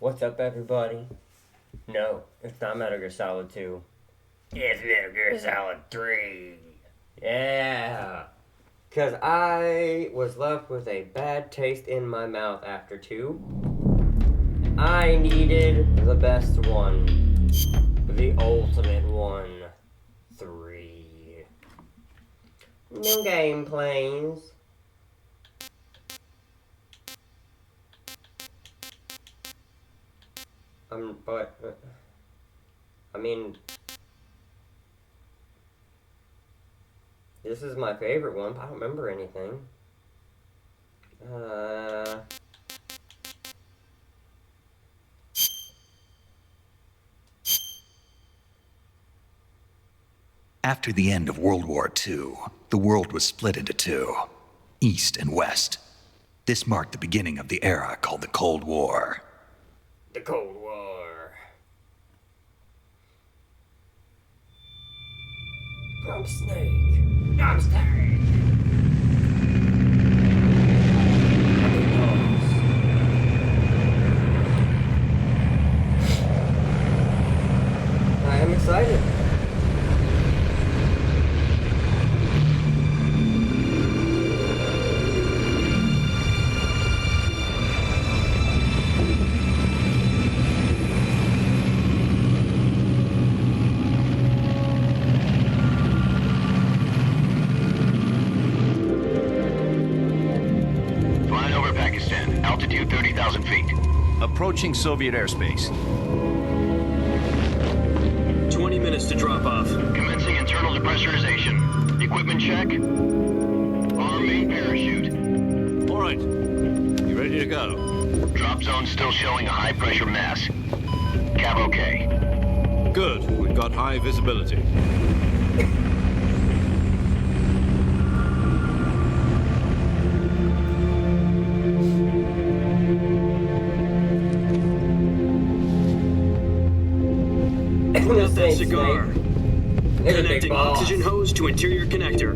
What's up, everybody? No, it's not Metal Gear Solid 2. It's Metal Gear Solid 3. Yeah. Because I was left with a bad taste in my mouth after 2. I needed the best one. The ultimate one. 3. New game, please. I mean, this is my favorite one, but I don't remember anything. After the end of World War II, the world was split into two, East and West. This marked the beginning of the era called the Cold War. The Cold War. I'm Snake. I'm Snake. I am excited. Altitude 30,000 feet. Approaching Soviet airspace. 20 minutes to drop off. Commencing internal depressurization. Equipment check. Arm main parachute. All right. You ready to go? Drop zone still showing a high pressure mass. Cav okay. Good. We've got high visibility. Put out that cigar. It's Connecting oxygen hose to interior connector.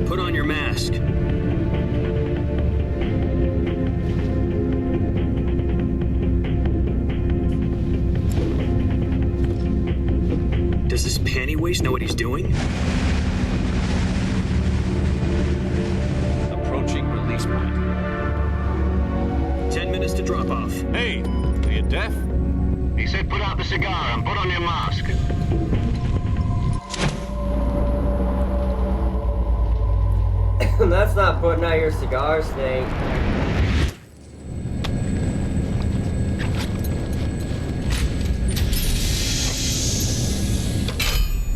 Put on your mask. Does this panty waste know what he's doing? Approaching release point. 10 minutes to drop off. Hey, are you deaf? He said put out the cigar and put on your mask. That's not putting out your cigar, Snake.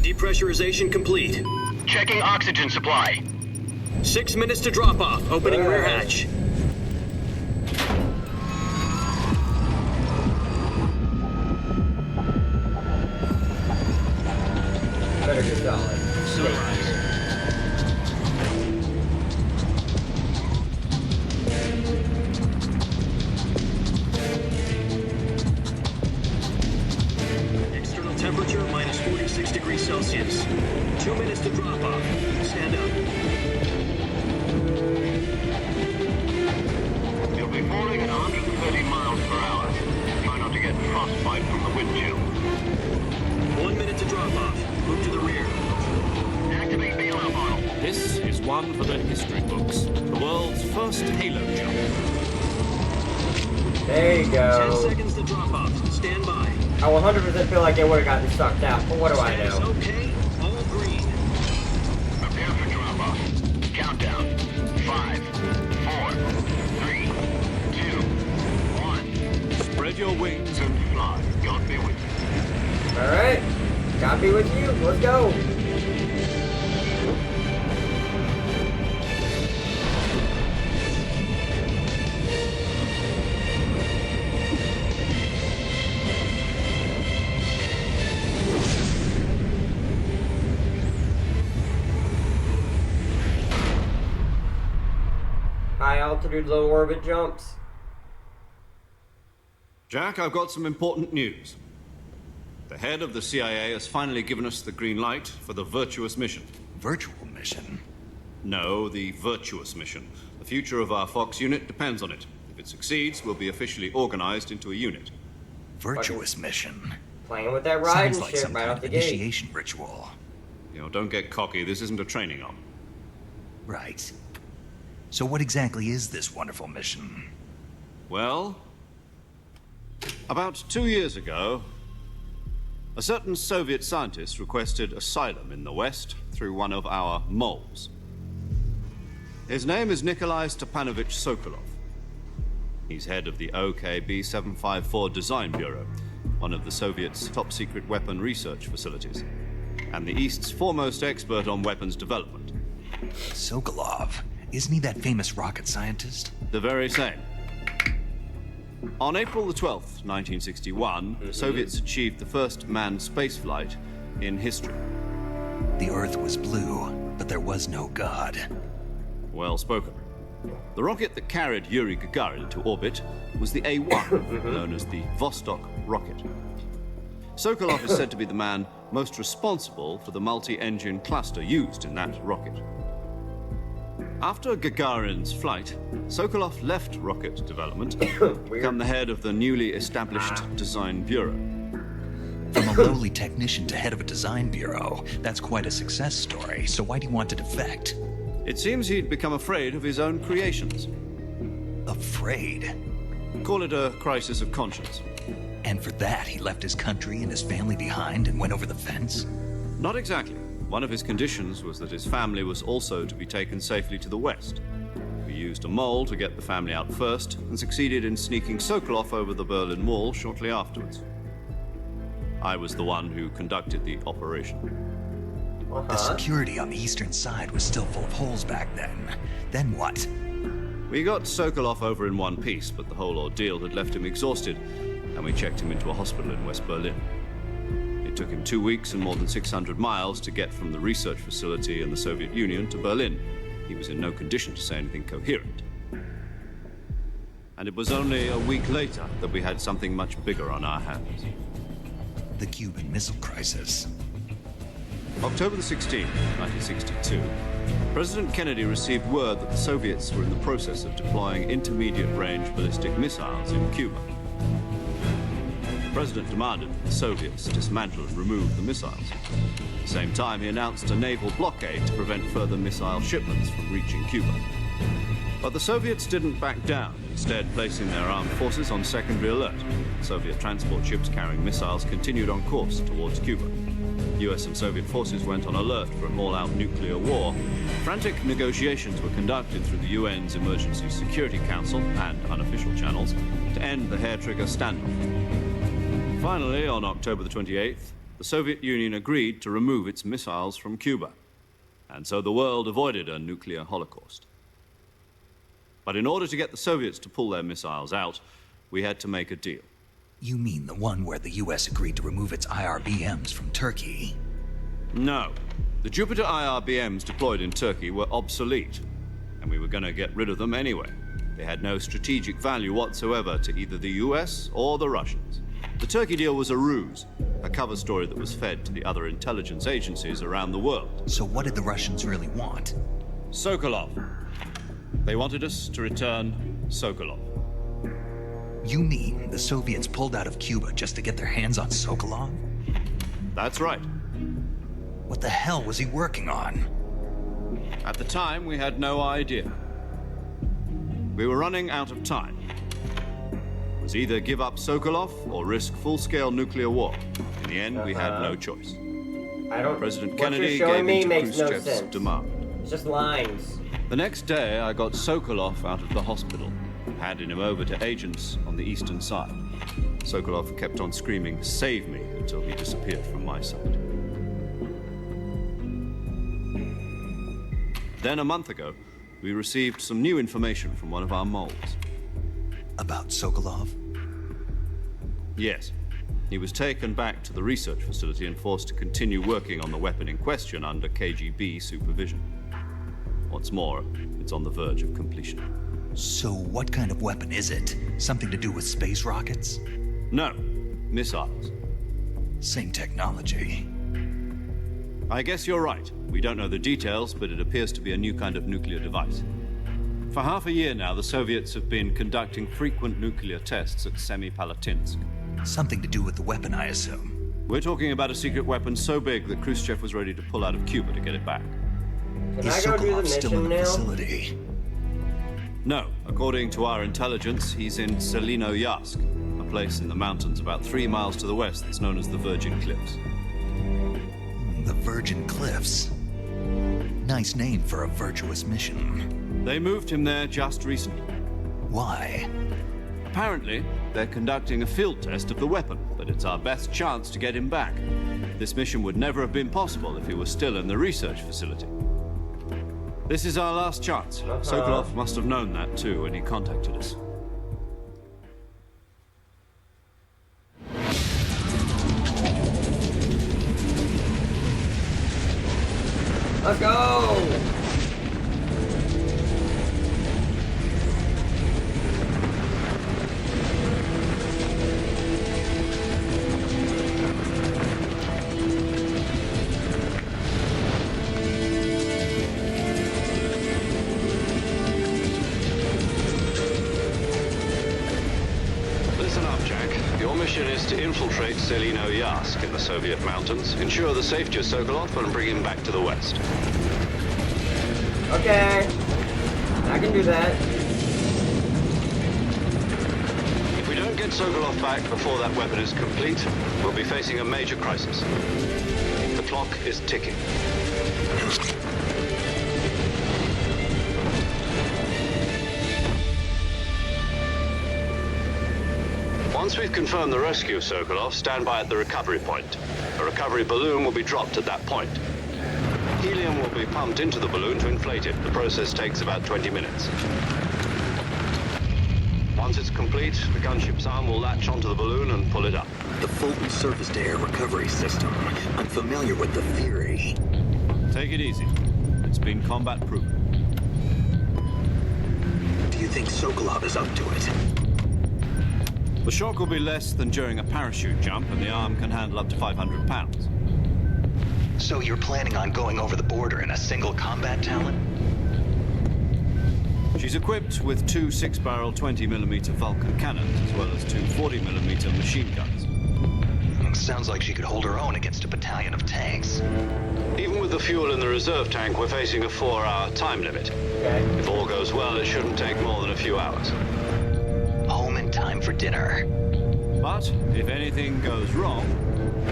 Depressurization complete. Checking oxygen supply. 6 minutes to drop off. Opening rear hatch. Better get solid. Sunrise. External temperature minus 46 degrees Celsius. 2 minutes to drop off. Stand up. You'll be falling at 130 miles per hour. Try not to get frostbite from the wind chill. 1 minute to drop off. Move to the rear. Activate bailout model. This is one for the history books. The world's first halo jump. There you 10 go. seconds to drop off. Stand by. I 100% feel like they would have gotten sucked out, but what do I Status know? okay. All green. Prepare for drop off. Countdown. 5, 4, 3, 2, 1. Spread your wings and And fly. God be with you. Alright. God be with you. Let's go. High altitude, low orbit jumps. Jack, I've got some important news. The head of the CIA has finally given us the green light for the virtuous mission. Virtual mission? No, the virtuous mission. The future of our Fox unit depends on it. If it succeeds, we'll be officially organized into a unit. Virtuous mission. Playing with that ride Sounds and like shit some right kind off of the gate. initiation ritual. You know, don't get cocky. This isn't a training op. Right. So what exactly is this wonderful mission? Well, about 2 years ago, a certain Soviet scientist requested asylum in the West through one of our moles. His name is Nikolai Stepanovich Sokolov. He's head of the OKB 754 Design Bureau, one of the Soviets' top-secret weapon research facilities, and the East's foremost expert on weapons development. Sokolov. Isn't he that famous rocket scientist? The very same. On April the 12th, 1961, the Soviets achieved the first manned spaceflight in history. The Earth was blue, but there was no God. Well spoken. The rocket that carried Yuri Gagarin into orbit was the A-1, known as the Vostok rocket. Sokolov is said to be the man most responsible for the multi-engine cluster used in that rocket. After Gagarin's flight, Sokolov left rocket development to become the head of the newly established Design Bureau. From a lowly technician to head of a design bureau, that's quite a success story, so why do you want to defect? It seems he'd become afraid of his own creations. Afraid? Call it a crisis of conscience. And for that, he left his country and his family behind and went over the fence? Not exactly. One of his conditions was that his family was also to be taken safely to the West. We used a mole to get the family out first and succeeded in sneaking Sokolov over the Berlin Wall shortly afterwards. I was the one who conducted the operation. The security on the eastern side was still full of holes back then. Then what? We got Sokolov over in one piece, but the whole ordeal had left him exhausted, and we checked him into a hospital in West Berlin. It took him 2 weeks and more than 600 miles to get from the research facility in the Soviet Union to Berlin. He was in no condition to say anything coherent. And it was only a week later that we had something much bigger on our hands. The Cuban Missile Crisis. October the 16th, 1962, President Kennedy received word that the Soviets were in the process of deploying intermediate-range ballistic missiles in Cuba. The President demanded that the Soviets dismantle and remove the missiles. At the same time, he announced a naval blockade to prevent further missile shipments from reaching Cuba. But the Soviets didn't back down, instead placing their armed forces on secondary alert. Soviet transport ships carrying missiles continued on course towards Cuba. US and Soviet forces went on alert for an all-out nuclear war. Frantic negotiations were conducted through the UN's Emergency Security Council and unofficial channels to end the hair-trigger standoff. Finally, on October the 28th, the Soviet Union agreed to remove its missiles from Cuba. And so the world avoided a nuclear holocaust. But in order to get the Soviets to pull their missiles out, we had to make a deal. You mean the one where the US agreed to remove its IRBMs from Turkey? No. The Jupiter IRBMs deployed in Turkey were obsolete, and we were going to get rid of them anyway. They had no strategic value whatsoever to either the US or the Russians. The Turkey deal was a ruse, a cover story that was fed to the other intelligence agencies around the world. So what did the Russians really want? Sokolov. They wanted us to return Sokolov. You mean the Soviets pulled out of Cuba just to get their hands on Sokolov? That's right. What the hell was he working on? At the time, we had no idea. We were running out of time. It was either give up Sokolov or risk full-scale nuclear war. In the end, we had no choice. President What Kennedy you're showing gave me in to makes no Khrushchev's sense. demand. It's just lines. The next day, I got Sokolov out of the hospital, handed him over to agents on the eastern side. Sokolov kept on screaming, "Save me," until he disappeared from my sight. Then, a month ago, we received some new information from one of our moles. About Sokolov? Yes. He was taken back to the research facility and forced to continue working on the weapon in question under KGB supervision. What's more, it's on the verge of completion. So what kind of weapon is it? Something to do with space rockets? No, missiles. Same technology. I guess you're right. We don't know the details, but it appears to be a new kind of nuclear device. For half a year now, the Soviets have been conducting frequent nuclear tests at Semipalatinsk. Something to do with the weapon, I assume. We're talking about a secret weapon so big that Khrushchev was ready to pull out of Cuba to get it back. Can Is I go do the Sokolov still in mission the now? facility? No, according to our intelligence, he's in Selino-Yarsk, a place in the mountains about 3 miles to the west that's known as the Virgin Cliffs. The Virgin Cliffs. Nice name for a virtuous mission. They moved him there just recently. Why? Apparently, they're conducting a field test of the weapon, but it's our best chance to get him back. This mission would never have been possible if he was still in the research facility. This is our last chance. Sokolov must have known that too when he contacted us. Let's go! Listen up, Jack. Your mission is to infiltrate Selino-Yarsk in the Soviet mountains, ensure the safety of Sokolov, and bring him back to the west. Okay. I can do that. If we don't get Sokolov back before that weapon is complete, we'll be facing a major crisis. The clock is ticking. Once we've confirmed the rescue of Sokolov, stand by at the recovery point. A recovery balloon will be dropped at that point. Helium will be pumped into the balloon to inflate it. The process takes about 20 minutes. Once it's complete, the gunship's arm will latch onto the balloon and pull it up. The Fulton surface-to-air recovery system. I'm familiar with the theory. Take it easy. It's been combat-proven. Do you think Sokolov is up to it? The shock will be less than during a parachute jump, and the arm can handle up to 500 pounds. So you're planning on going over the border in a single combat Talon? She's equipped with 2 6-barrel 20mm Vulcan cannons, as well as 2 40mm machine guns. Sounds like she could hold her own against a battalion of tanks. Even with the fuel in the reserve tank, we're facing a 4-hour time limit. Okay. If all goes well, it shouldn't take more than a few hours. Home in time for dinner. But if anything goes wrong,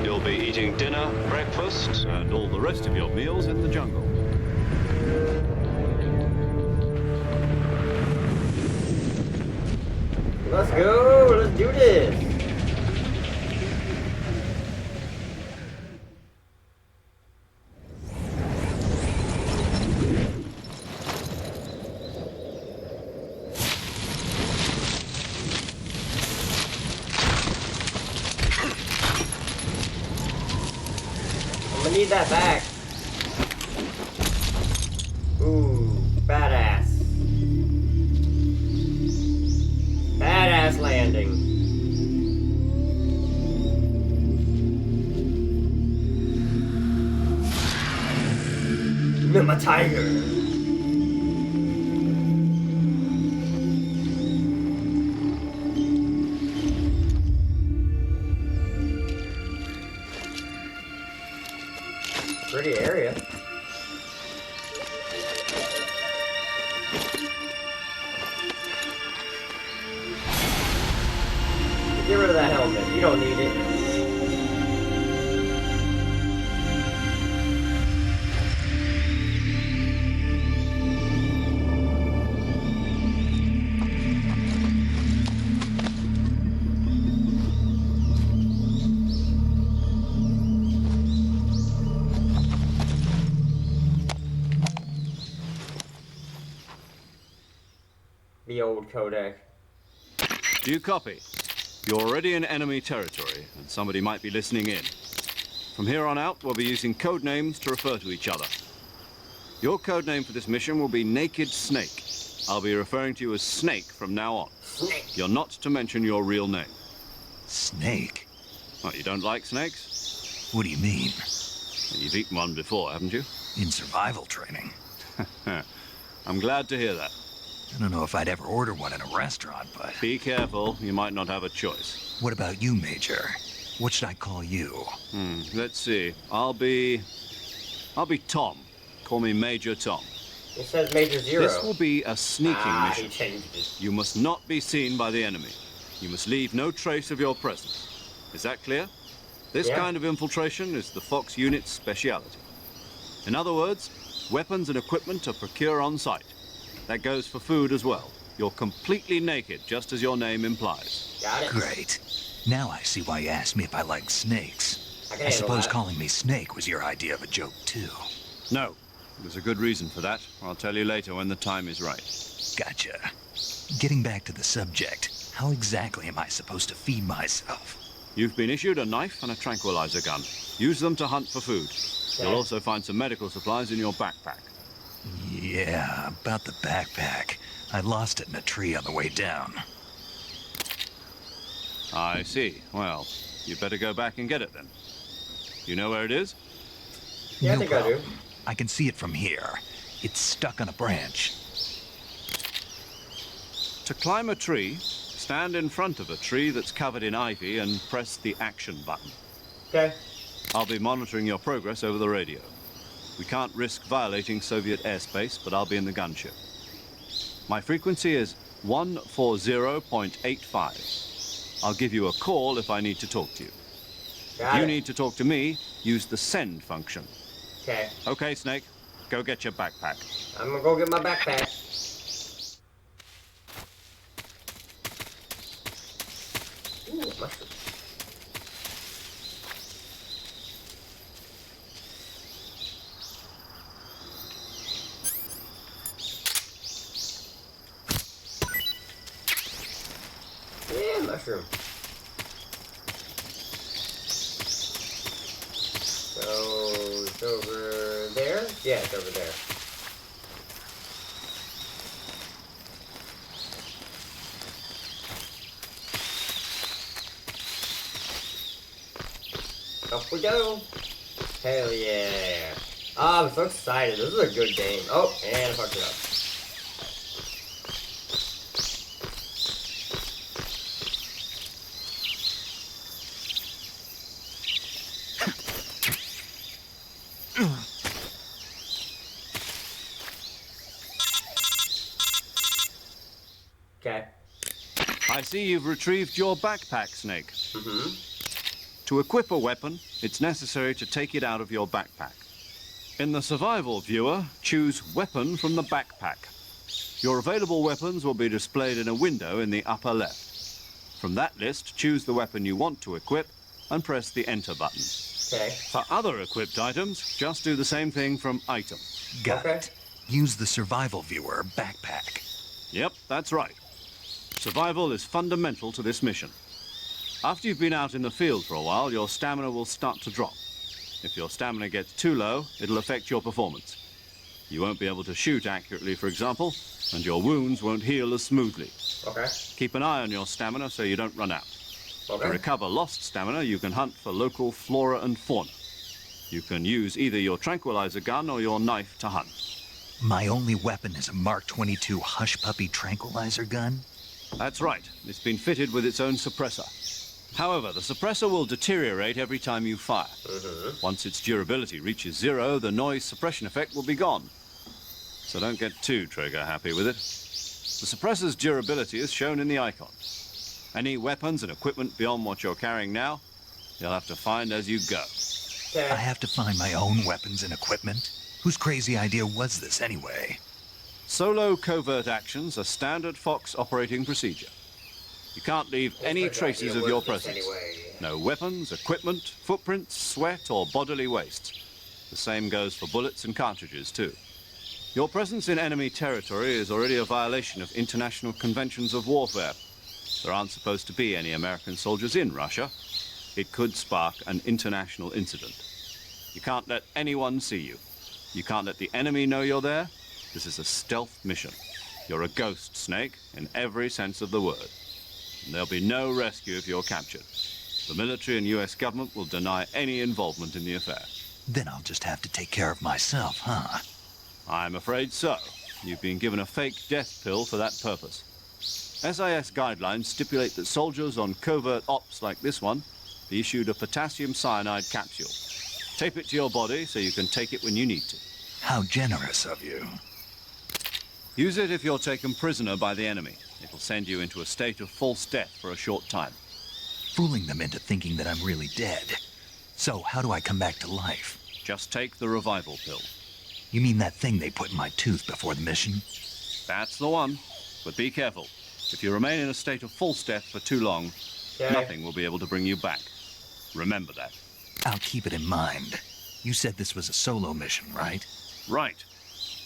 You'll be eating dinner, breakfast, and all the rest of your meals in the jungle. Let's go! Let's do this! I'm gonna need that back. Ooh, badass. Badass landing. I'm a tiger. Pretty area. Get rid of that helmet. You don't need it. The old codec. Do you copy? You're already in enemy territory, and somebody might be listening in. From here on out, we'll be using code names to refer to each other. Your code name for this mission will be Naked Snake. I'll be referring to you as Snake from now on. Snake. You're not to mention your real name. Snake? What, you don't like snakes? What do you mean? You've eaten one before, haven't you? In survival training. I'm glad to hear that. I don't know if I'd ever order one in a restaurant, but... Be careful, you might not have a choice. What about you, Major? What should I call you? Let's see. I'll be Tom. Call me Major Tom. It says Major Zero. This will be a sneaking He mission. changed it. You must not be seen by the enemy. You must leave no trace of your presence. Is that clear? This Yeah. kind of infiltration is the Fox unit's speciality. In other words, weapons and equipment are procured on site. That goes for food as well. You're completely naked, just as your name implies. Got it. Great. Now I see why you asked me if I like snakes. I can I handle suppose that. calling me Snake was your idea of a joke, too. No, there's a good reason for that. I'll tell you later when the time is right. Gotcha. Getting back to the subject, how exactly am I supposed to feed myself? You've been issued a knife and a tranquilizer gun. Use them to hunt for food. You'll also find some medical supplies in your backpack. Yeah, about the backpack. I lost it in a tree on the way down. I see. Well, you better go back and get it then. You know where it is? Yeah, I No think I do. problem. I can see it from here. It's stuck on a branch. To climb a tree, stand in front of a tree that's covered in ivy and press the action button. Okay. I'll be monitoring your progress over the radio. We can't risk violating Soviet airspace, but I'll be in the gunship. My frequency is 140.85. I'll give you a call if I need to talk to you. Got If you it. need to talk to me, use the send function. Okay. Okay, Snake, go get your backpack. I'm gonna go get my backpack. Ooh, mushroom. Yeah, mushroom. So it's over there? Yeah, it's over there. Up we go. Hell yeah. Oh, I'm so excited. This is a good game. Oh, and I fucked it up. Okay. I see you've retrieved your backpack, Snake. Mm-hmm. To equip a weapon, it's necessary to take it out of your backpack. In the survival viewer, choose Weapon from the backpack. Your available weapons will be displayed in a window in the upper left. From that list, choose the weapon you want to equip and press the Enter button. Okay. For other equipped items, just do the same thing from Item. Got Okay. it. Use the survival viewer backpack. Yep, that's right. Survival is fundamental to this mission. After you've been out in the field for a while, your stamina will start to drop. If your stamina gets too low, it'll affect your performance. You won't be able to shoot accurately, for example, and your wounds won't heal as smoothly. Okay. Keep an eye on your stamina so you don't run out. To Okay. recover lost stamina, you can hunt for local flora and fauna. You can use either your tranquilizer gun or your knife to hunt. My only weapon is a Mark 22 Hush Puppy tranquilizer gun? That's right. It's been fitted with its own suppressor. However, the suppressor will deteriorate every time you fire. Once its durability reaches 0, the noise suppression effect will be gone. So don't get too trigger happy with it. The suppressor's durability is shown in the icon. Any weapons and equipment beyond what you're carrying now, you'll have to find as you go. Okay. I have to find my own weapons and equipment? Whose crazy idea was this anyway? Solo covert actions are standard Fox operating procedure. You can't leave any traces of your presence. Anyway. No weapons, equipment, footprints, sweat, or bodily waste. The same goes for bullets and cartridges, too. Your presence in enemy territory is already a violation of international conventions of warfare. There aren't supposed to be any American soldiers in Russia. It could spark an international incident. You can't let anyone see you. You can't let the enemy know you're there. This is a stealth mission. You're a ghost, Snake, in every sense of the word. And there'll be no rescue if you're captured. The military and US government will deny any involvement in the affair. Then I'll just have to take care of myself, huh? I'm afraid so. You've been given a fake death pill for that purpose. SIS guidelines stipulate that soldiers on covert ops like this one be issued a potassium cyanide capsule. Tape it to your body so you can take it when you need to. How generous of you. Use it if you're taken prisoner by the enemy. It'll send you into a state of false death for a short time. Fooling them into thinking that I'm really dead. So how do I come back to life? Just take the revival pill. You mean that thing they put in my tooth before the mission? That's the one. But be careful. If you remain in a state of false death for too long, nothing will be able to bring you back. Remember that. I'll keep it in mind. You said this was a solo mission, right? Right.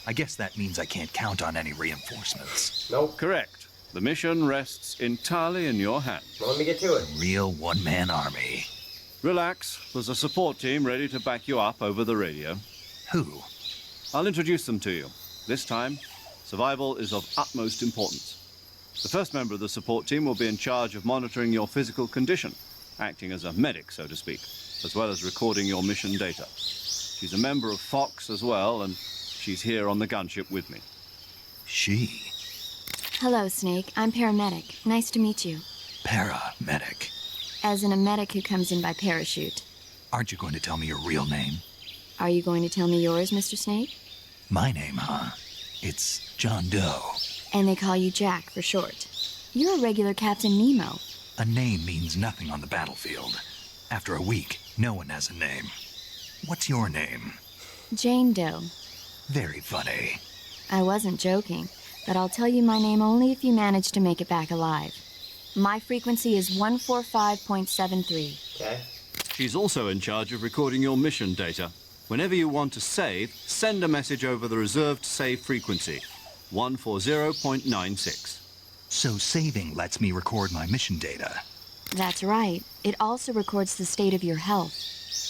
I guess that means I can't count on any reinforcements. Nope. Correct. The mission rests entirely in your hands. Well, let me get to it. Real one-man army. Relax. There's a support team ready to back you up over the radio. Who? I'll introduce them to you. This time, survival is of utmost importance. The first member of the support team will be in charge of monitoring your physical condition, acting as a medic, so to speak, as well as recording your mission data. She's a member of Fox as well, and she's here on the gunship with me. She. Hello, Snake. I'm paramedic. Nice to meet you. Paramedic. As in a medic who comes in by parachute. Aren't you going to tell me your real name? Are you going to tell me yours, Mr. Snake? My name, huh? It's John Doe. And they call you Jack for short. You're a regular Captain Nemo. A name means nothing on the battlefield. After a week, no one has a name. What's your name? Jane Doe. Very funny. I wasn't joking, but I'll tell you my name only if you manage to make it back alive. My frequency is 145.73. Okay. She's also in charge of recording your mission data. Whenever you want to save, send a message over the reserved save frequency, 140.96. So saving lets me record my mission data. That's right. It also records the state of your health.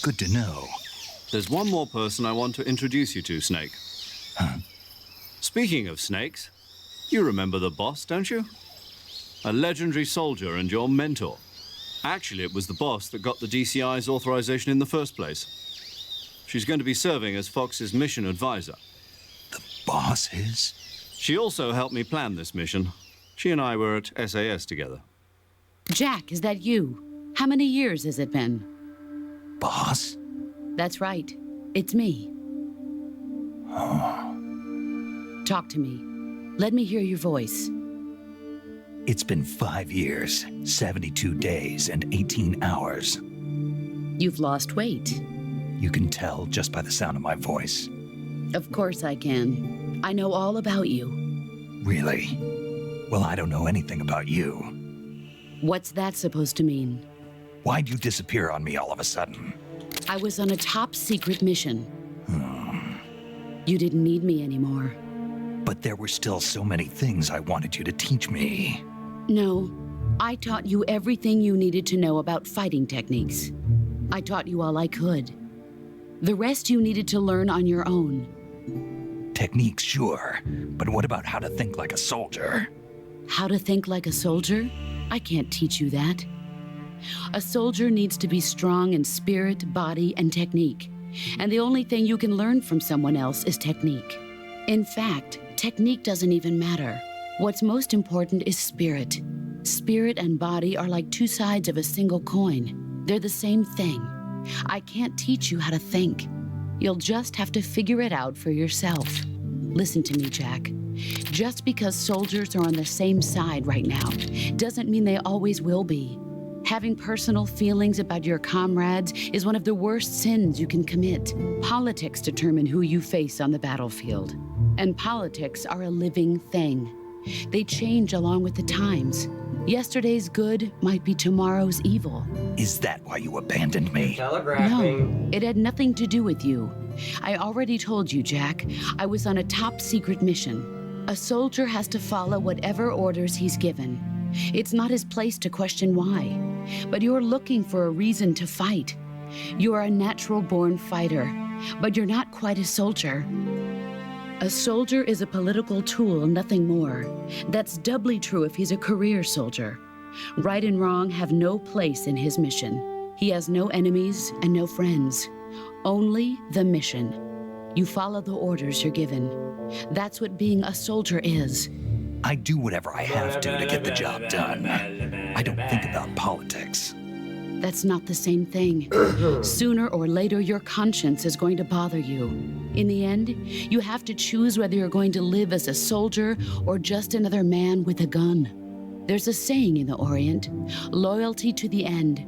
Good to know. There's one more person I want to introduce you to, Snake. Huh? Speaking of snakes, you remember the boss, don't you? A legendary soldier and your mentor. Actually, it was the boss that got the DCI's authorization in the first place. She's going to be serving as Fox's mission advisor. The boss is? She also helped me plan this mission. She and I were at SAS together. Jack, is that you? How many years has it been? Boss? That's right. It's me. Talk to me. Let me hear your voice. It's been 5 years, 72 days, and 18 hours. You've lost weight. You can tell just by the sound of my voice. Of course I can. I know all about you. Really? Well, I don't know anything about you. What's that supposed to mean? Why'd you disappear on me all of a sudden? I was on a top secret mission. You didn't need me anymore. But there were still so many things I wanted you to teach me. No, I taught you everything you needed to know about fighting techniques. I taught you all I could. The rest you needed to learn on your own. Techniques, sure. But what about how to think like a soldier? How to think like a soldier? I can't teach you that. A soldier needs to be strong in spirit, body, and technique. And the only thing you can learn from someone else is technique. In fact, technique doesn't even matter. What's most important is spirit. Spirit and body are like two sides of a single coin. They're the same thing. I can't teach you how to think. You'll just have to figure it out for yourself. Listen to me, Jack. Just because soldiers are on the same side right now doesn't mean they always will be. Having personal feelings about your comrades is one of the worst sins you can commit. Politics determine who you face on the battlefield. And politics are a living thing. They change along with the times. Yesterday's good might be tomorrow's evil. Is that why you abandoned me? Telegraphing. No, it had nothing to do with you. I already told you, Jack. I was on a top secret mission. A soldier has to follow whatever orders he's given. It's not his place to question why. But you're looking for a reason to fight. You are a natural-born fighter, but you're not quite a soldier. A soldier is a political tool, nothing more. That's doubly true if he's a career soldier. Right and wrong have no place in his mission. He has no enemies and no friends. Only the mission. You follow the orders you're given. That's what being a soldier is. I do whatever I have to get the job done. I don't think about politics. That's not the same thing. Sooner or later, your conscience is going to bother you. In the end, you have to choose whether you're going to live as a soldier or just another man with a gun. There's a saying in the Orient, loyalty to the end.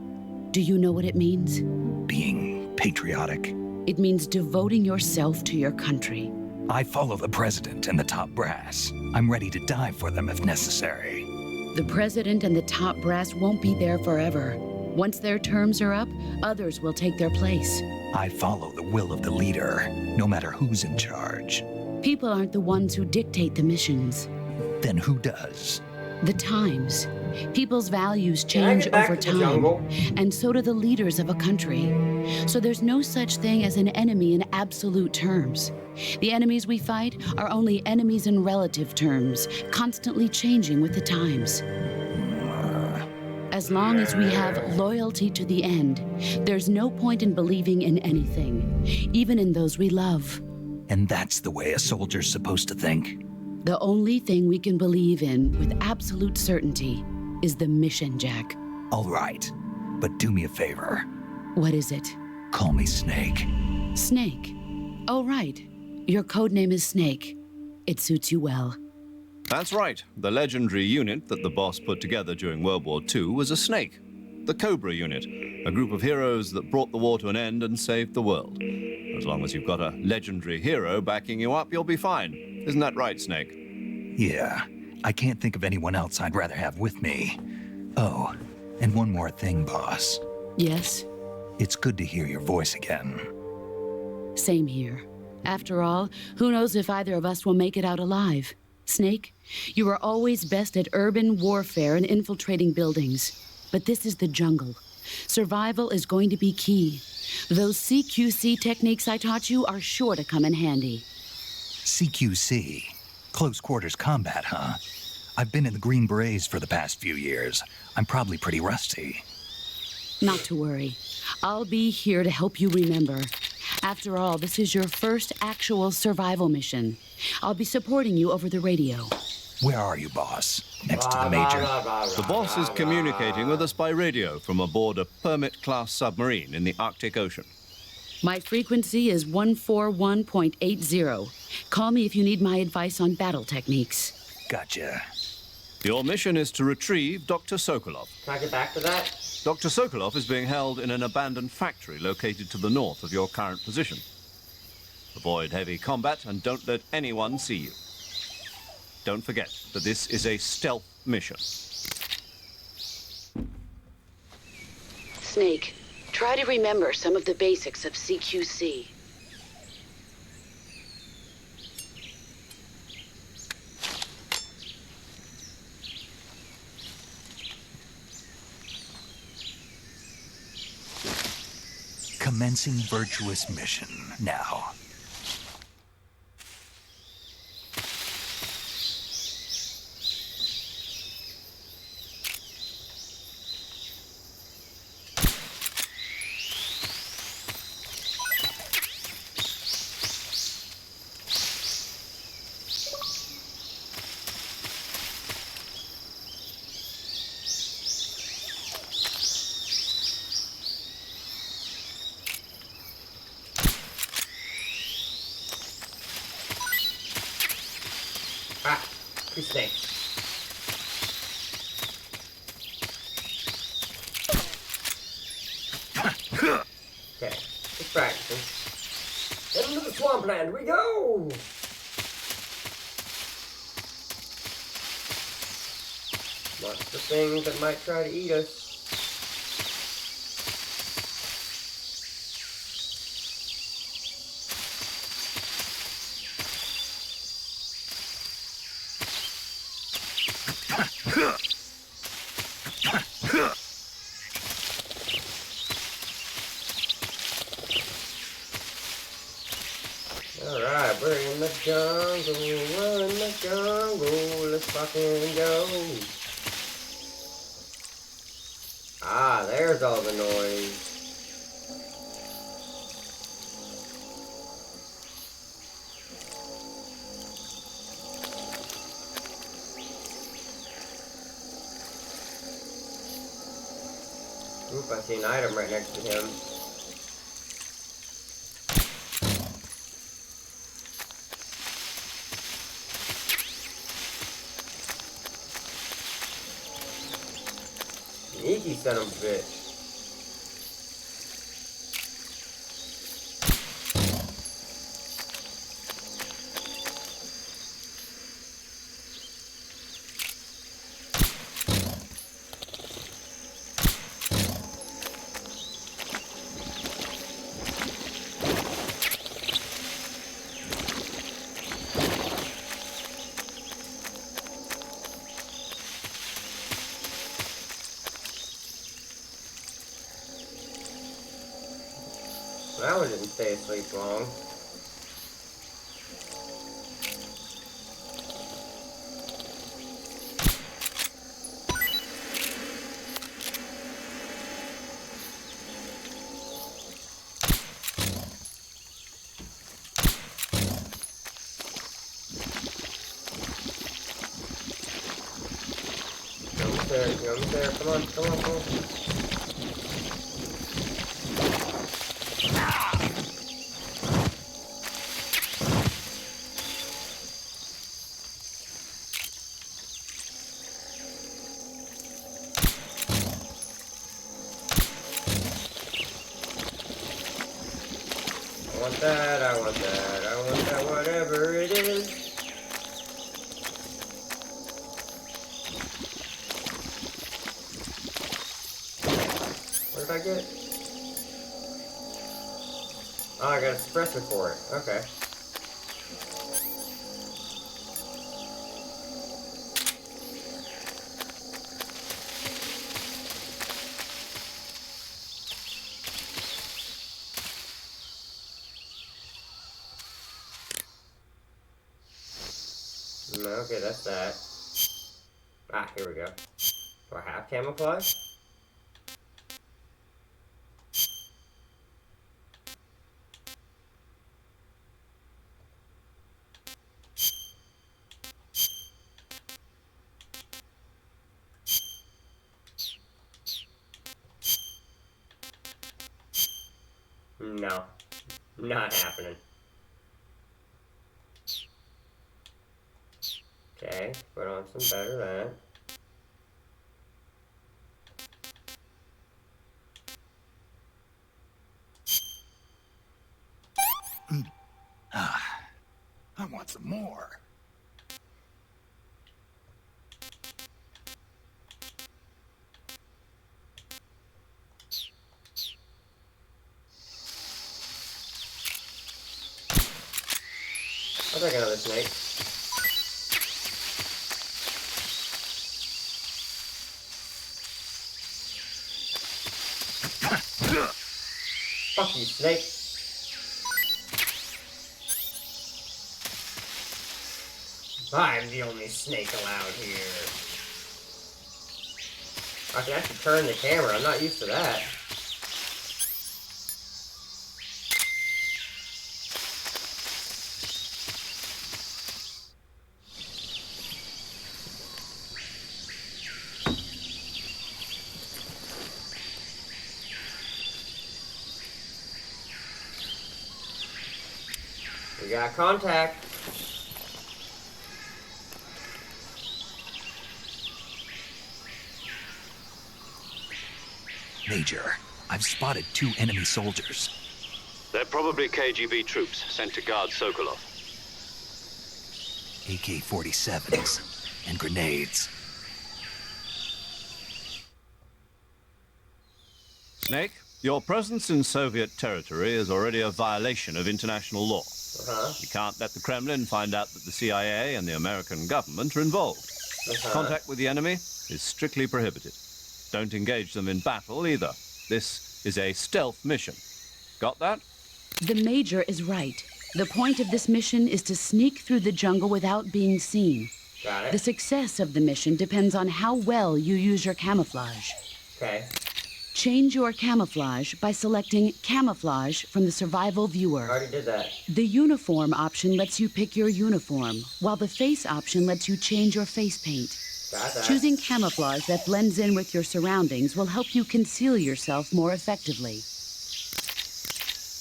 Do you know what it means? Being patriotic. It means devoting yourself to your country. I follow the president and the top brass. I'm ready to die for them if necessary. The president and the top brass won't be there forever. Once their terms are up, others will take their place. I follow the will of the leader, no matter who's in charge. People aren't the ones who dictate the missions. Then who does? The times. People's values change over time, and so do the leaders of a country. So there's no such thing as an enemy in absolute terms. The enemies we fight are only enemies in relative terms, constantly changing with the times. As long as we have loyalty to the end, there's no point in believing in anything, even in those we love. And that's the way a soldier's supposed to think? The only thing we can believe in with absolute certainty is the mission, Jack. All right, but do me a favor. What is it? Call me Snake. Snake? Oh, right. Your code name is Snake. It suits you well. That's right. The legendary unit that the boss put together during World War II was a snake. The Cobra unit, a group of heroes that brought the war to an end and saved the world. As long as you've got a legendary hero backing you up, you'll be fine. Isn't that right, Snake? Yeah. I can't think of anyone else I'd rather have with me. Oh, and one more thing, boss. Yes? It's good to hear your voice again. Same here. After all, who knows if either of us will make it out alive? Snake, you are always best at urban warfare and infiltrating buildings. But this is the jungle. Survival is going to be key. Those CQC techniques I taught you are sure to come in handy. CQC? Close quarters combat, huh? I've been in the Green Berets for the past few years. I'm probably pretty rusty. Not to worry. I'll be here to help you remember. After all, this is your first actual survival mission. I'll be supporting you over the radio. Where are you, boss? Next to the major? The boss is communicating with us by radio from aboard a Permit-class submarine in the Arctic Ocean. My frequency is 141.80. Call me if you need my advice on battle techniques. Gotcha. Your mission is to retrieve Dr. Sokolov. Can I get back to that? Dr. Sokolov is being held in an abandoned factory located to the north of your current position. Avoid heavy combat and don't let anyone see you. Don't forget that this is a stealth mission. Snake, try to remember some of the basics of CQC. Commencing virtuous mission now. Ah, two snakes. Okay, let's practice. Into the swampland we go! Lots of things that might try to eat us. Alright, we're in the jungle, we're in the jungle, let's fucking go. Ah, there's all the noise. Oop, I see an item right next to him. Sneaky son of a bitch. That one didn't stay asleep long. You're almost there. Come on, come on, come on. I want that, I want that, I want that, whatever it is. What did I get? Oh, I got a suppressor for it. Okay. Okay, that's that. Ah, here we go. Do I have camouflage? No. Not happening. Okay, put on some better than. I want some more. I'll take another snake. Fuck you, snake. I'm the only snake allowed here. I can actually turn the camera. I'm not used to that. We got contact. Major, I've spotted 2 enemy soldiers. They're probably KGB troops sent to guard Sokolov. AK-47s and grenades. Snake, your presence in Soviet territory is already a violation of international law. You can't let the Kremlin find out that the CIA and the American government are involved. Contact with the enemy is strictly prohibited. Don't engage them in battle either. This is a stealth mission. Got that? The Major is right. The point of this mission is to sneak through the jungle without being seen. Got it. The success of the mission depends on how well you use your camouflage. Okay. Change your camouflage by selecting Camouflage from the Survival Viewer. I already did that. The Uniform option lets you pick your uniform, while the Face option lets you change your face paint. Got that. Choosing camouflage that blends in with your surroundings will help you conceal yourself more effectively.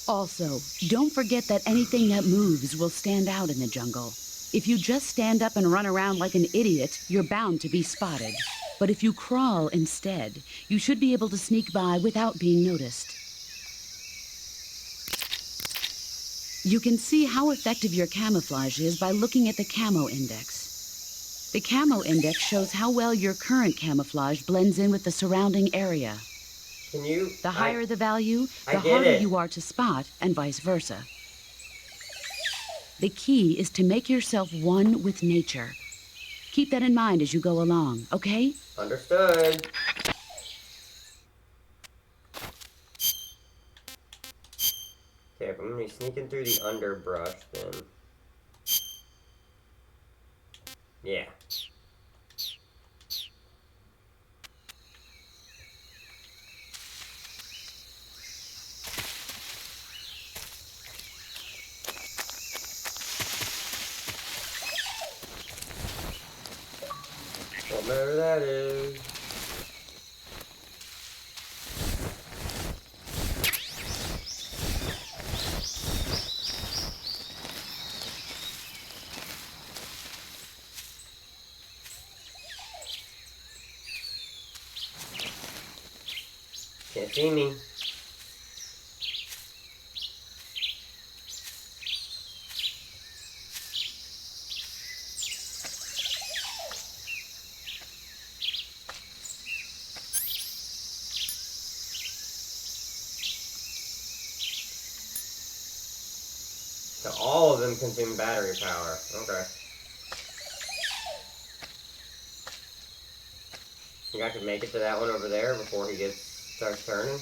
Also, don't forget that anything that moves will stand out in the jungle. If you just stand up and run around like an idiot, you're bound to be spotted. But if you crawl instead, you should be able to sneak by without being noticed. You can see how effective your camouflage is by looking at the camo index. The camo index shows how well your current camouflage blends in with the surrounding area. Can you... The higher the value, I the get harder it. you are to spot, and vice versa. The key is to make yourself one with nature. Keep that in mind as you go along, okay? Understood. Okay, if I'm gonna be sneaking through the underbrush, then... Yeah. Whatever that is. Can't see me. So all of them consume battery power. Okay. Think I could make it to that one over there before he starts turning?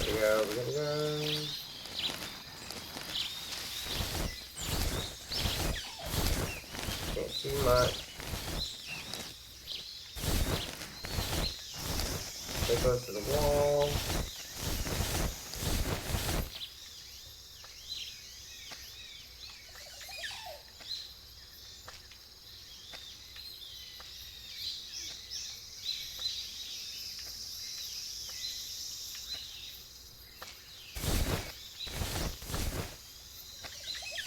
We gotta go. Can't see much. Stay close to the wall.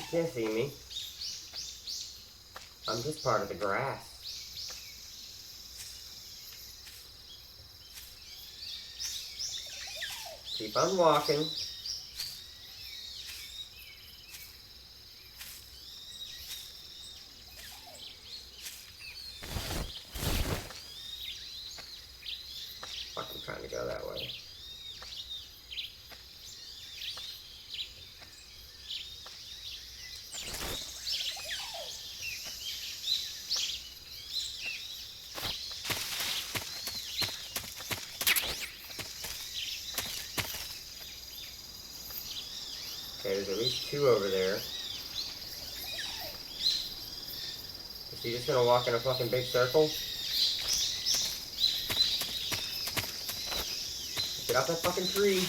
You can't see me. I'm just part of the grass. Keep on walking. Fuck, I'm trying to go that way. Okay, there's at least two over there. Is he just gonna walk in a fucking big circle? Get off that fucking tree.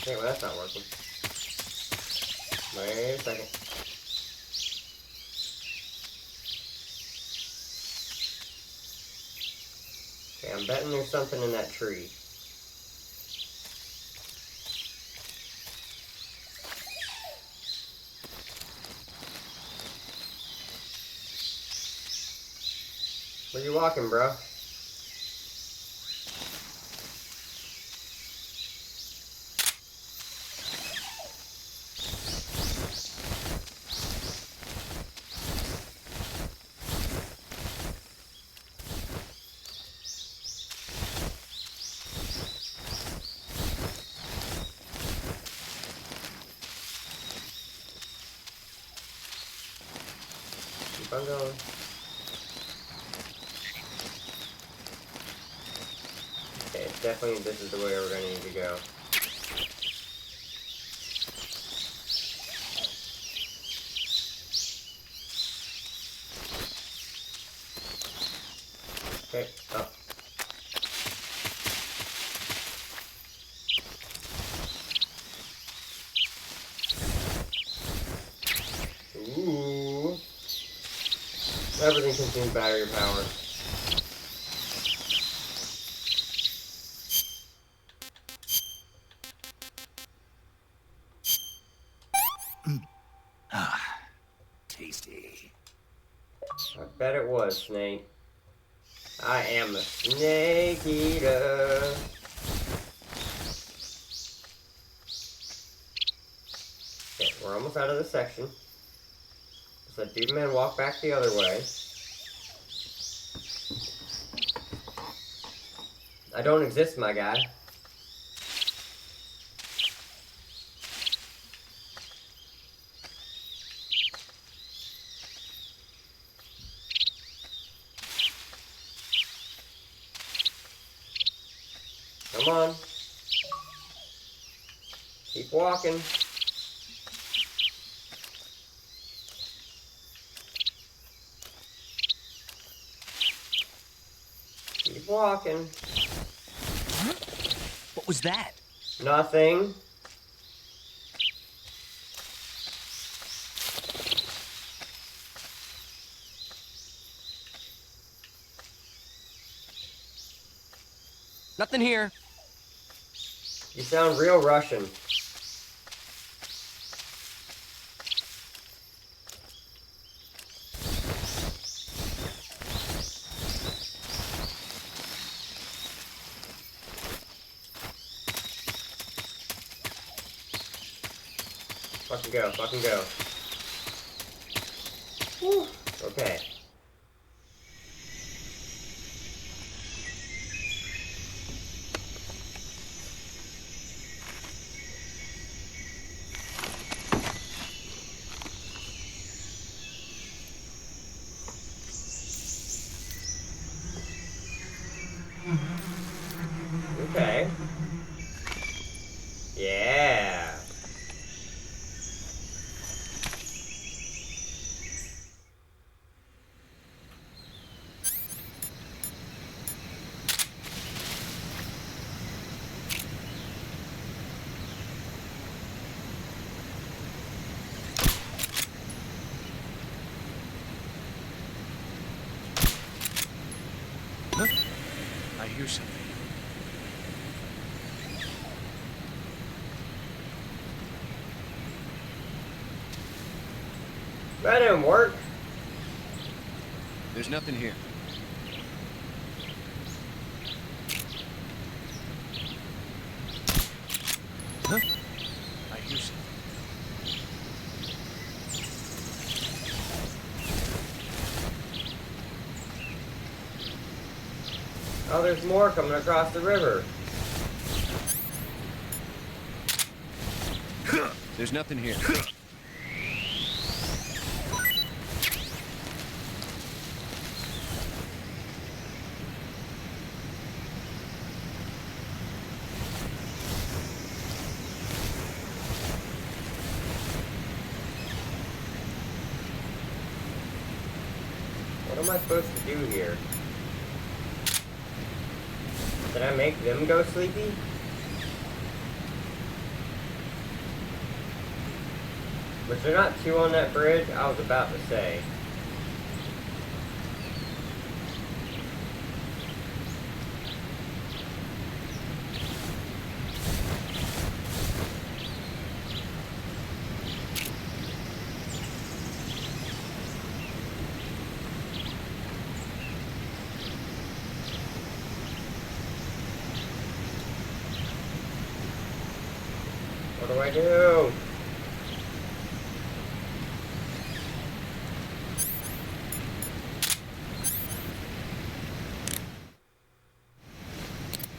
Okay, well that's not working. Wait a second. Okay, I'm betting there's something in that tree. Where you walking, bro? Keep on going. Okay, definitely this is the way we're gonna need to go. Okay, up. Ooh. Everything consumes battery power. Tasty. I bet it was, Snake. I am the Snake Eater. Okay, we're almost out of this section. So dude man walk back the other way. I don't exist, my guy. Come on. Keep walking. Keep walking. What was that? Nothing. Nothing here. You sound real Russian. Fucking go, fucking go. Whew. Okay. Okay. Yeah. I hear something. That didn't work. There's nothing here. Huh? I hear something. Oh, there's more coming across the river. There's nothing here. What am I supposed to do here? Did I make them go sleepy? But they're not two on that bridge, I was about to say. What do I do?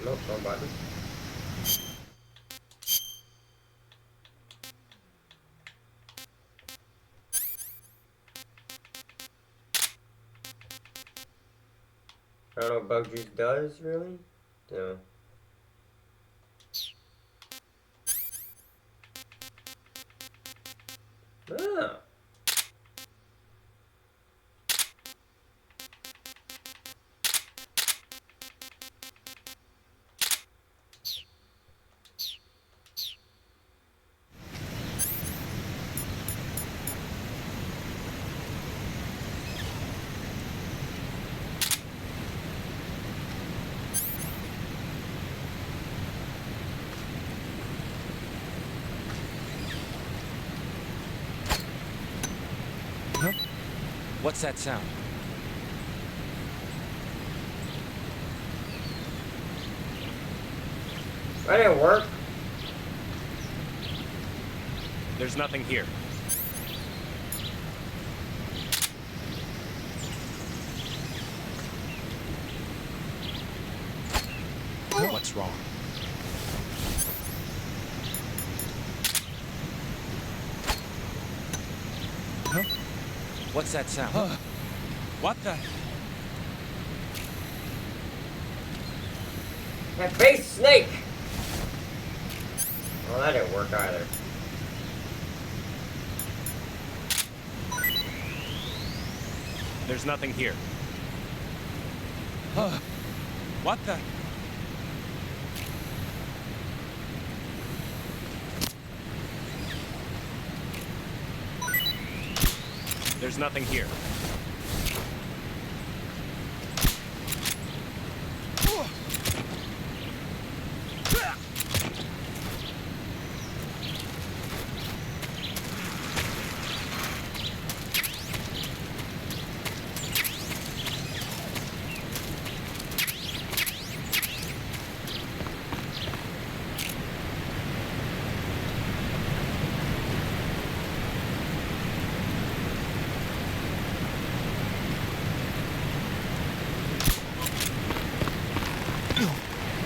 Nope, wrong button. I don't know what bug juice does, really? No. Ah. Huh? What's that sound? That didn't work. There's nothing here. What's wrong? Huh? What's that sound? What the? That base snake! Well, that didn't work either. There's nothing here. What the? There's nothing here.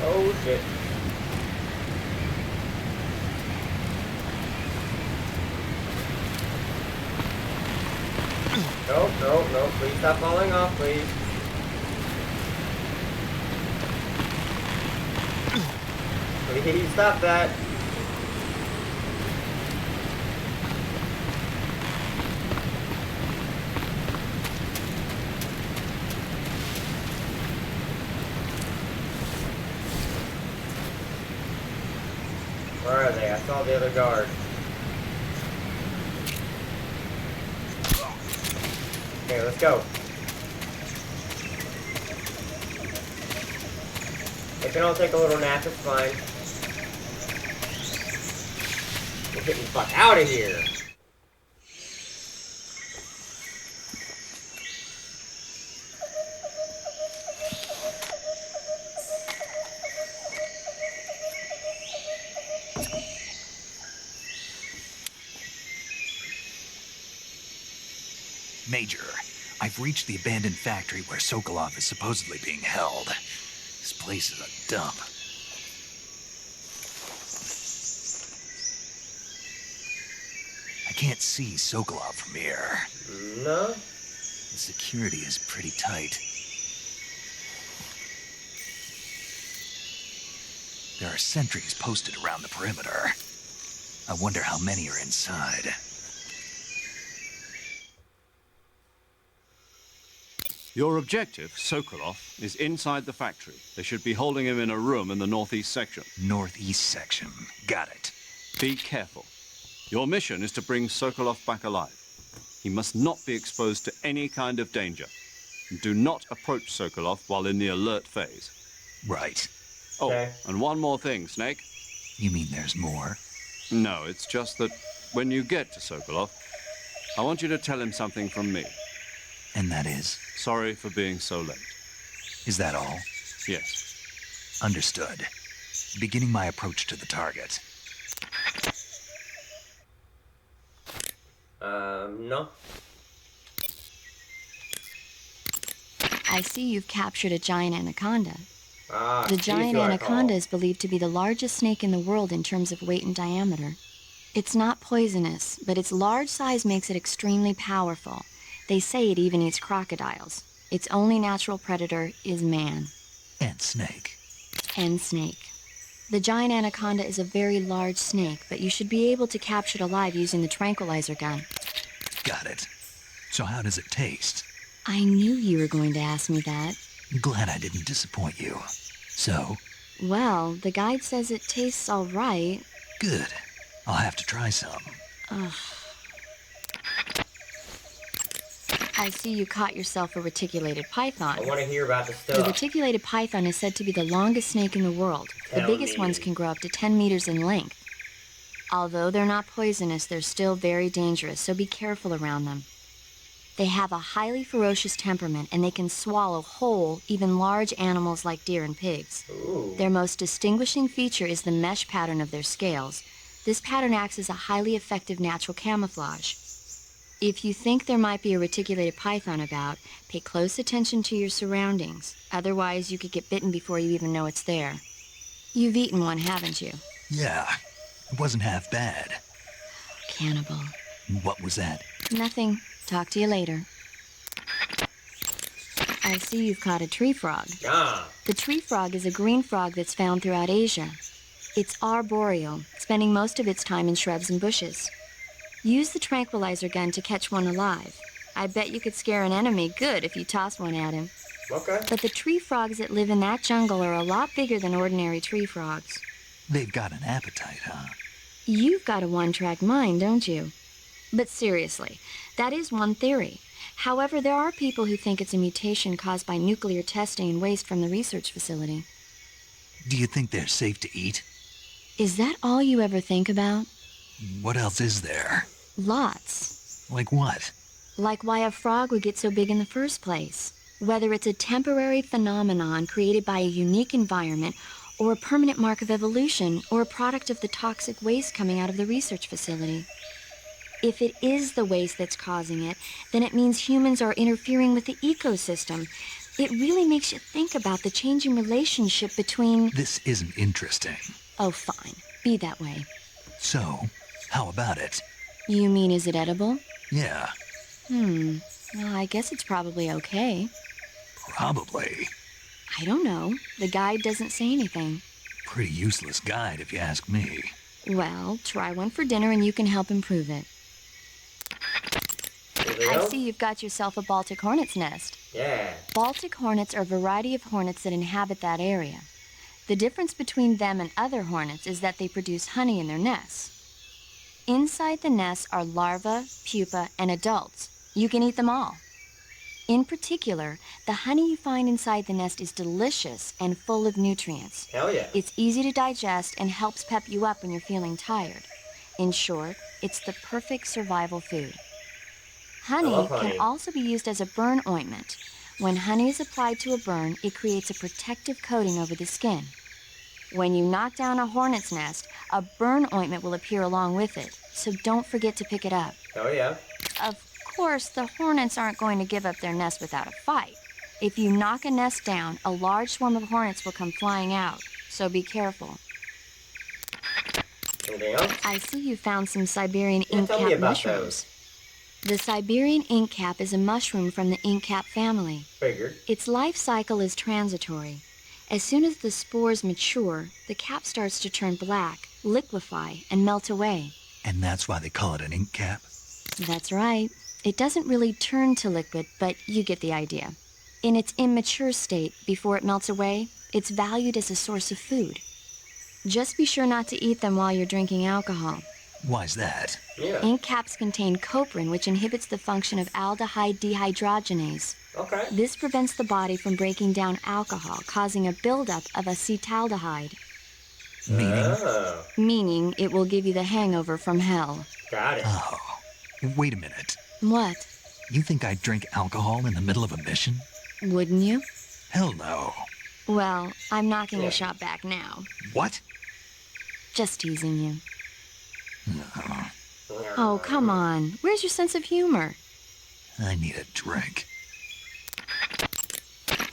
Oh shit. Nope, nope, nope. Please stop falling off, please. Please stop that. Where are they? I saw the other guard. Okay, let's go. They can all take a little nap, it's fine. We're getting the fuck out of here. Major, I've reached the abandoned factory where Sokolov is supposedly being held. This place is a dump. I can't see Sokolov from here. No? The security is pretty tight. There are sentries posted around the perimeter. I wonder how many are inside. Your objective, Sokolov, is inside the factory. They should be holding him in a room in the northeast section. Northeast section. Got it. Be careful. Your mission is to bring Sokolov back alive. He must not be exposed to any kind of danger. And do not approach Sokolov while in the alert phase. Right. Oh, Okay. and one more thing, Snake. You mean there's more? No, it's just that when you get to Sokolov, I want you to tell him something from me. And that is? Sorry for being so late. Is that all? Yes. Understood. Beginning my approach to the target. No. I see you've captured a giant anaconda. Ah, The these giant who I anaconda call. is believed to be the largest snake in the world in terms of weight and diameter. It's not poisonous, but its large size makes it extremely powerful. They say it even eats crocodiles. Its only natural predator is man. And snake. And snake. The giant anaconda is a very large snake, but you should be able to capture it alive using the tranquilizer gun. Got it. So how does it taste? I knew you were going to ask me that. Glad I didn't disappoint you. So? Well, the guide says it tastes all right. Good. I'll have to try some. Ugh. I see you caught yourself a reticulated python. I want to hear about the The stuff. reticulated python is said to be the longest snake in the world. The Tell biggest me. ones can grow up to 10 meters in length. Although they're not poisonous, they're still very dangerous, so be careful around them. They have a highly ferocious temperament, and they can swallow whole, even large animals like deer and pigs. Ooh. Their most distinguishing feature is the mesh pattern of their scales. This pattern acts as a highly effective natural camouflage. If you think there might be a reticulated python about, pay close attention to your surroundings. Otherwise, you could get bitten before you even know it's there. You've eaten one, haven't you? Yeah. It wasn't half bad. Cannibal. What was that? Nothing. Talk to you later. I see you've caught a tree frog. Ah. The tree frog is a green frog that's found throughout Asia. It's arboreal, spending most of its time in shrubs and bushes. Use the tranquilizer gun to catch one alive. I bet you could scare an enemy good if you tossed one at him. Okay. But the tree frogs that live in that jungle are a lot bigger than ordinary tree frogs. They've got an appetite, huh? You've got a one-track mind, don't you? But seriously, that is one theory. However, there are people who think it's a mutation caused by nuclear testing and waste from the research facility. Do you think they're safe to eat? Is that all you ever think about? What else is there? Lots. Like what? Like why a frog would get so big in the first place. Whether it's a temporary phenomenon created by a unique environment, or a permanent mark of evolution, or a product of the toxic waste coming out of the research facility. If it is the waste that's causing it, then it means humans are interfering with the ecosystem. It really makes you think about the changing relationship between... This isn't interesting. Oh, fine. Be that way. So, how about it? You mean, is it edible? Yeah, Well, I guess it's probably okay. probably. I don't know. The guide doesn't say anything. Pretty useless guide, if you ask me. Well, try one for dinner and you can help improve it. Anything I else? see you've got yourself a Baltic hornet's nest. Yeah. Baltic hornets are a variety of hornets that inhabit that area. The difference between them and other hornets is that they produce honey in their nests. Inside the nests are larvae, pupa, and adults. You can eat them all. In particular, the honey you find inside the nest is delicious and full of nutrients. Hell yeah. It's easy to digest and helps pep you up when you're feeling tired. In short, it's the perfect survival food. Honey love honey. can also be used as a burn ointment. When honey is applied to a burn, it creates a protective coating over the skin. When you knock down a hornet's nest, a burn ointment will appear along with it, so don't forget to pick it up. Hell yeah. Of course, the hornets aren't going to give up their nest without a fight. If you knock a nest down, a large swarm of hornets will come flying out, so be careful. Anything else? I see you found some Siberian Yeah, tell me inkcap about mushrooms. The Siberian inkcap is a mushroom from the inkcap family. Figured. Its life cycle is transitory. As soon as the spores mature, the cap starts to turn black, liquefy, and melt away. And that's why they call it an ink cap? That's right. It doesn't really turn to liquid, but you get the idea. In its immature state, before it melts away, it's valued as a source of food. Just be sure not to eat them while you're drinking alcohol. Why's that? Yeah. Ink caps contain coprin, which inhibits the function of aldehyde dehydrogenase. Okay. This prevents the body from breaking down alcohol, causing a buildup of acetaldehyde, Meaning? Oh. meaning it will give you the hangover from hell. Got it. Oh. Wait a minute. What? You think I'd drink alcohol in the middle of a mission? Wouldn't you? Hell no. Well, I'm knocking Yeah. a shot back now. What? Just teasing you. Oh, come on. Where's your sense of humor? I need a drink.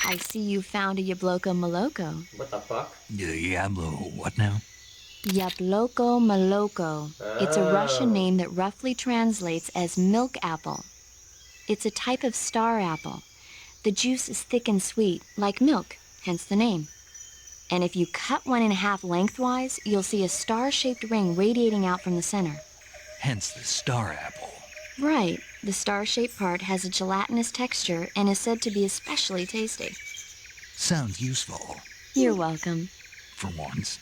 I see you found a Yabloko Maloko. What the fuck? Diablo, what now? Yabloko Maloko. It's a Russian name that roughly translates as milk apple. It's a type of star apple. The juice is thick and sweet, like milk, hence the name. And if you cut one in half lengthwise, you'll see a star-shaped ring radiating out from the center. Hence the star apple. Right. The star-shaped part has a gelatinous texture and is said to be especially tasty. Sounds useful. You're welcome. For once.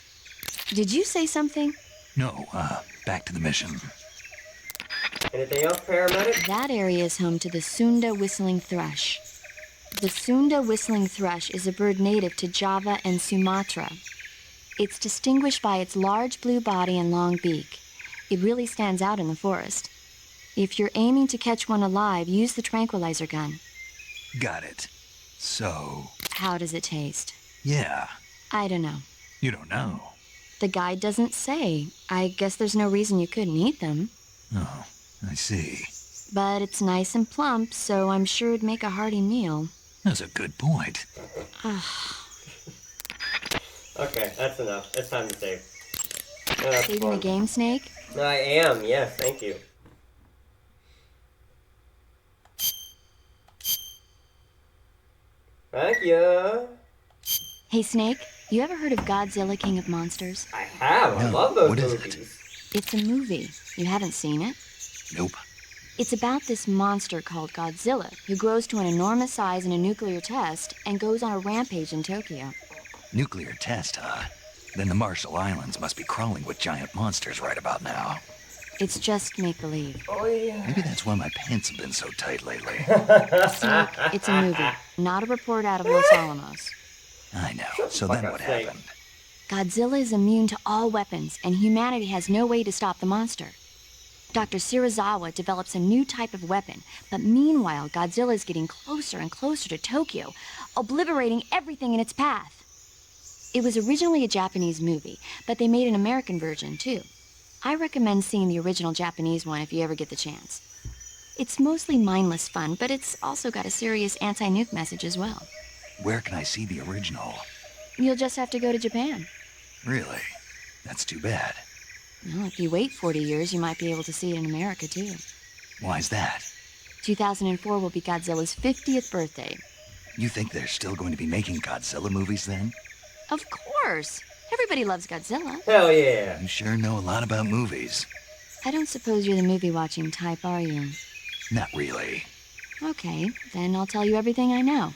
Did you say something? No, back to the mission. Anything else, paramedic? That area is home to the Sunda whistling thrush. The Sunda whistling thrush is a bird native to Java and Sumatra. It's distinguished by its large blue body and long beak. It really stands out in the forest. If you're aiming to catch one alive, use the tranquilizer gun. Got it. So... How does it taste? Yeah. I don't know. You don't know. The guide doesn't say. I guess there's no reason you couldn't eat them. Oh, I see. But it's nice and plump, so I'm sure it'd make a hearty meal. That's a good point. Okay, that's enough. It's time to save. Saving the game, Snake? I am, yes, thank you. Thank you. Hey, Snake, you ever heard of Godzilla King of Monsters? I have. I No, love those what is movies. it? It's a movie. You haven't seen it? Nope. It's about this monster called Godzilla, who grows to an enormous size in a nuclear test and goes on a rampage in Tokyo. Nuclear test, huh? Then the Marshall Islands must be crawling with giant monsters right about now. It's just make-believe. Oh, yeah. Maybe that's why my pants have been so tight lately. Snake, it's a movie, not a report out of Los Alamos. I know. So then what Snake. happened? Godzilla is immune to all weapons, and humanity has no way to stop the monster. Dr. Shirazawa develops a new type of weapon, but meanwhile, Godzilla is getting closer and closer to Tokyo, obliterating everything in its path. It was originally a Japanese movie, but they made an American version, too. I recommend seeing the original Japanese one if you ever get the chance. It's mostly mindless fun, but it's also got a serious anti-nuke message as well. Where can I see the original? You'll just have to go to Japan. Really? That's too bad. Well, if you wait 40 years, you might be able to see it in America, too. Why's that? 2004 will be Godzilla's 50th birthday. You think they're still going to be making Godzilla movies then? Of course! Everybody loves Godzilla. Hell yeah. You sure know a lot about movies. I don't suppose you're the movie-watching type, are you? Not really. Okay, then I'll tell you everything I know.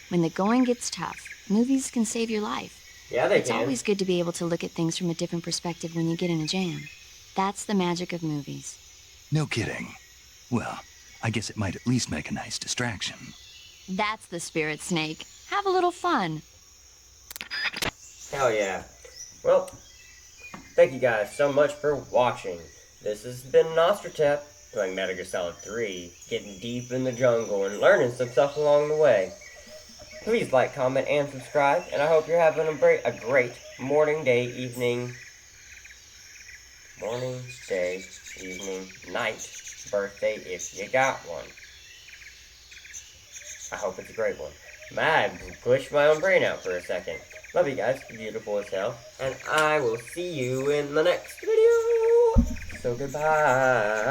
When the going gets tough, movies can save your life. Yeah, they It's can. always good to be able to look at things from a different perspective when you get in a jam. That's the magic of movies. No kidding. Well, I guess it might at least make a nice distraction. That's the spirit, Snake. Have a little fun. Hell yeah. Well, thank you guys so much for watching. This has been Nostratep, playing Metal Gear Solid 3, getting deep in the jungle and learning some stuff along the way. Please like, comment, and subscribe, and I hope you're having a great morning, day, evening, night, birthday, if you got one. I hope it's a great one. I pushed my own brain out for a second. Love you guys, beautiful as hell, and I will see you in the next video. So goodbye.